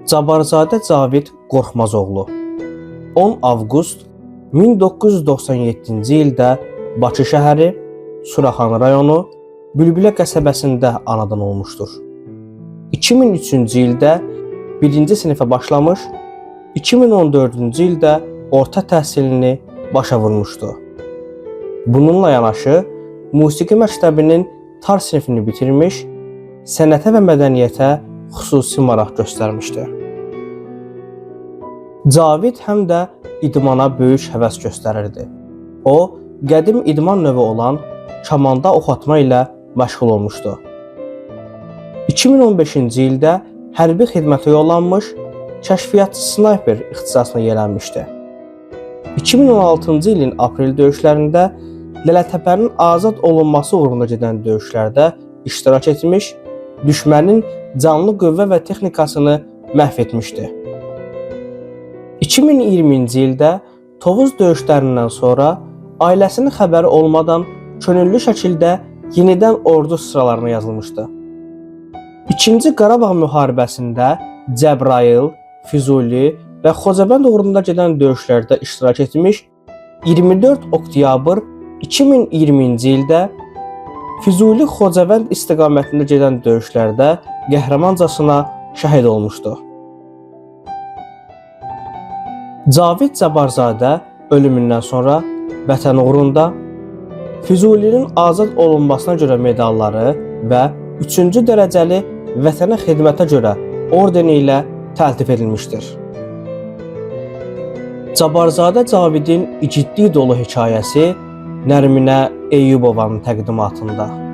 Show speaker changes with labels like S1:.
S1: Cabbarzadə Cavid Qorxmazoğlu 10 avqust 1997-ci ildə Bakı şəhəri, Suraxan rayonu, Bülbülə qəsəbəsində anadan olmuşdur. 2003-cü ildə 1-ci sinifə başlamış, 2014-cü ildə orta təhsilini başa vurmuşdu. Bununla yanaşı, musiqi məktəbinin tar sinifini bitirmiş, sənətə və mədəniyyətə xüsusi maraq göstərmişdi. Cavid həm də idmana böyük həvəs göstərirdi. O, qədim idman növü olan kamanda ox atma ilə məşğul olmuşdu. 2015-ci ildə hərbi xidmətə yollanmış, kəşfiyyatçı snayper ixtisasına yiyələnmişdi. 2016-cı ilin aprel döyüşlərində Lələtəpənin azad olunması uğrunda gedən döyüşlərdə iştirak etmiş, düşmənin canlı qüvvə və texnikasını məhv etmişdi. 2020-ci ildə Tovuz döyüşlərindən sonra ailəsinin xəbəri olmadan könüllü şəkildə yenidən ordu sıralarına yazılmışdı. İkinci Qarabağ müharibəsində Cəbrayıl, Füzuli və Xocavənd uğrunda gedən döyüşlərdə iştirak etmiş, 24 oktyabr 2020-ci ildə Füzuli Xocavənd istiqamətində gedən döyüşlərdə qəhrəmancasına şəhid olmuşdu. Cavid Cabbarzadə ölümündən sonra vətən uğrunda Füzulinin azad olunmasına görə medalları və 3-cü dərəcəli vətənə xidmətə görə ordeni ilə təltif edilmişdir. Cabbarzadə Cavidin igidlik dolu hekayəsi Nərminə Eyyubovanın təqdimatında.